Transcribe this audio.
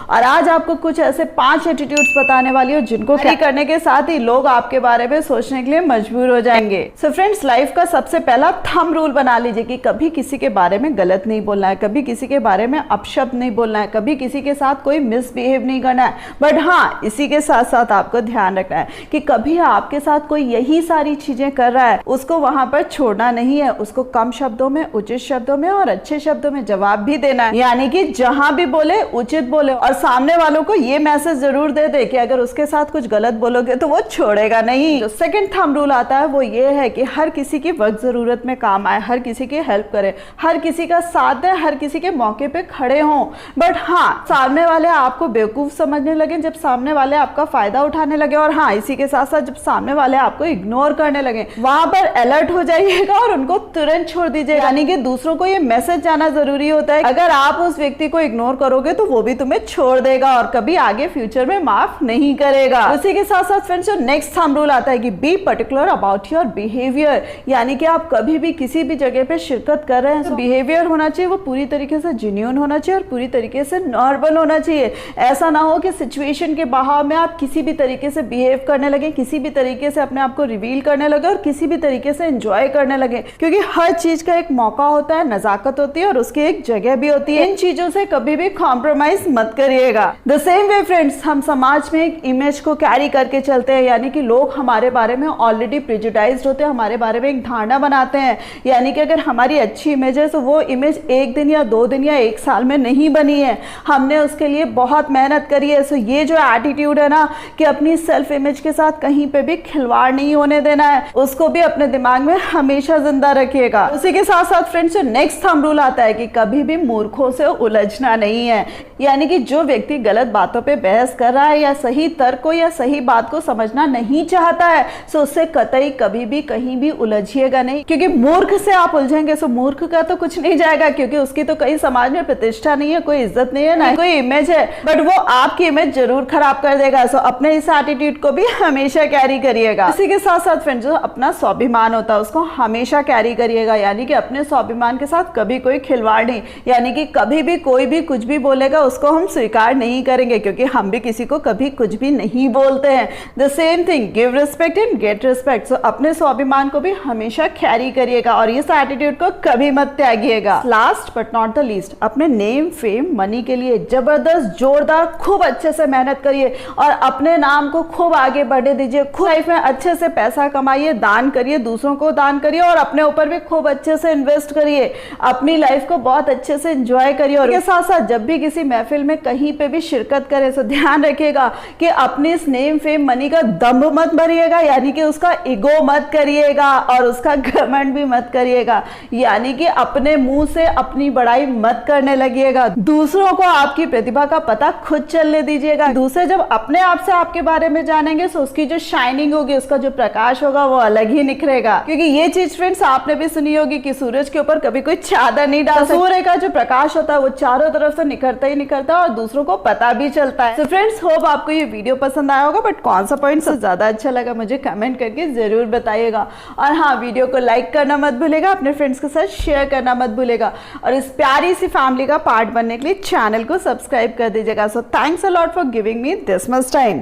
और आज आपको कुछ ऐसे 5 एटीट्यूड्स बताने वाली हूँ जिनको कैरी करने के साथ ही लोग आपके बारे में सोचने के लिए मजबूर हो जाएंगे। सो फ्रेंड्स, लाइफ का सबसे पहला थंब रूल बना लीजिए कि कभी किसी के बारे में गलत नहीं बोलना है, कभी किसी के बारे में अपशब्द नहीं बोलना है, कभी किसी के साथ कोई मिसबिहेव नहीं करना है। बट हाँ, इसी के साथ साथ आपको ध्यान रखना है कि कभी आपके साथ कोई यही सारी चीजें कर रहा है, उसको वहां पर छोड़ना नहीं है, उसको कम शब्दों में, उचित शब्दों में और अच्छे शब्दों में जवाब भी देना है। यानी कि जहां भी बोले उचित बोले और सामने वालों को ये मैसेज जरूर दे दे कि अगर उसके साथ कुछ गलत बोलोगे तो वो छोड़ेगा नहीं। जो सेकंड थंब रूल आता है वो ये है कि हर किसी की वक्त जरूरत में काम आए, हर किसी की हेल्प करे, हर किसी का साथ दे, हर किसी के मौके पे खड़े हों। बट हाँ, सामने वाले आपको बेवकूफ समझने लगे जब सामने वाले आपका फायदा उठाने लगे, और हाँ, इसी के साथ साथ जब सामने वाले आपको इग्नोर करने लगे, वहां पर अलर्ट हो जाइएगा और उनको तुरंत छोड़ दीजिए। यानी कि दूसरों को ये मैसेज जाना जरूरी होता है, अगर आप उस व्यक्ति को इग्नोर करोगे तो वो भी तुम्हें छोड़ देगा और कभी आगे फ्यूचर में माफ नहीं करेगा। उसी के साथ साथ फ्रेंड्स, नेक्स्ट थंब रूल आता है कि be particular about your behaviour. यानी कि आप कभी भी किसी भी जगह पे शिरकत कर रहे हैं तो बिहेवियर होना चाहिए वो पूरी तरीके से जेन्युइन होना चाहिए और पूरी तरीके से नॉर्मल होना चाहिए। ऐसा ना हो कि सिचुएशन के बहाव में आप किसी भी तरीके से बिहेव करने लगे, किसी भी तरीके से अपने आप को रिवील करने लगे और किसी भी तरीके से एंजॉय करने लगे, क्योंकि हर चीज का एक मौका होता है, नजाकत होती है और उसकी एक जगह भी होती है। इन चीजों से कभी भी कॉम्प्रोमाइज मत करिएगा। द सेम वे फ्रेंड्स, हम समाज में एक इमेज को कैरी करके चलते हैं, यानी कि लोग हमारे बारे में ऑलरेडी प्रेजुडाइज्ड होते हैं, हमारे बारे में एक धारणा बनाते हैं। यानी कि अगर हमारी अच्छी इमेज है तो वो इमेज एक दिन या 2 दिन या 1 साल में नहीं बनी है, हमने उसके लिए बहुत मेहनत करी है। सो ये जो एटीट्यूड है ना कि अपनी सेल्फ इमेज के साथ कहीं पे भी खिलवाड़ नहीं होने देना है, उसको भी अपने दिमाग में हमेशा जिंदा रखिएगा। उसी के साथ साथ फ्रेंड्स, जो नेक्स्ट थंब रूल आता है कि कभी भी मूर्खों से उलझना नहीं है। यानी कि जो व्यक्ति गलत बातों पे बहस कर रहा है या सही तर्क को या सही बात को समझना नहीं चाहता है, सो उससे कतई कभी भी कहीं भी उलझिएगा नहीं, क्योंकि मूर्ख से आप उलझेंगे सो मूर्ख का तो कुछ नहीं जाएगा, क्योंकि उसकी तो कहीं समाज में प्रतिष्ठा नहीं है, कोई इज्जत नहीं है, ना कोई इमेज है, बट वो आपकी इमेज जरूर खराब कर देगा। सो अपने इस एटीट्यूड को भी हमेशा कैरी करिएगा। इसी के साथ साथ फ्रेंड्स, जो अपना स्वाभिमान होता है उसको हमेशा कैरी करिएगा। यानी कि अपने स्वाभिमान के साथ कभी कोई खिलवाड़ नहीं, यानी कि कभी भी कोई भी कुछ भी बोलेगा उसको हम स्वीकार नहीं करेंगे, क्योंकि हम भी किसी को कभी कुछ भी नहीं बोलते हैं। The same thing, give respect and get respect. So अपने स्वाभिमान को भी हमेशा कैरी करिएगा और इस एटीट्यूड को कभी मत त्यागिएगा। Last but not the least, अपने नेम, फेम, मनी के लिए जबरदस्त जोरदार खूब अच्छे से मेहनत करिए और अपने नाम को खूब आगे बढ़े दीजिए। खूब लाइफ में अच्छे से पैसा कमाइए, दान करिए, दूसरों को दान करिए और अपने ऊपर भी खूब अच्छे से इन्वेस्ट करिए। अपनी लाइफ को बहुत अच्छे से एंजॉय करिए। और इसके साथ साथ जब भी किसी महफिल में कहीं पे भी शिरकत करें तो ध्यान रखिएगा कि अपने इस नेम, फेम, मनी का दम्भ मत भरिएगा, यानी कि उसका ईगो मत करिएगा और उसका घमंड भी मत करिएगा। यानी कि अपने मुंह से अपनी बड़ाई मत करने लगिएगा। दूसरों को आपकी प्रतिभा का पता खुद चलने दीजिएगा। दूसरे जब अपने आप से आपके बारे में जानेंगे तो उसकी जो शाइनिंग होगी, उसका जो प्रकाश होगा वो अलग ही निखरेगा। क्योंकि ये चीज फ्रेंड्स आपने भी सुनी होगी कि सूरज के ऊपर कभी कोई चादर नहीं डाल सकता। सूर्य का जो प्रकाश होता है वो चारों तरफ से निखरता ही निखरता है और दूसरों को पता भी चलता है। तो फ्रेंड्स, होप आपको ये वीडियो पसंद आया होगा, बट कौन सा पॉइंट सबसे ज्यादा अच्छा लगा मुझे कमेंट करके जरूर बताइएगा। और हाँ, वीडियो को लाइक करना मत भूलेगा, अपने फ्रेंड्स के साथ शेयर करना मत भूलेगा और इस प्यारी सी फैमिली का पार्ट बनने के लिए चैनल को सब्सक्राइब कर दीजिएगा। So thanks a lot for giving me this much time.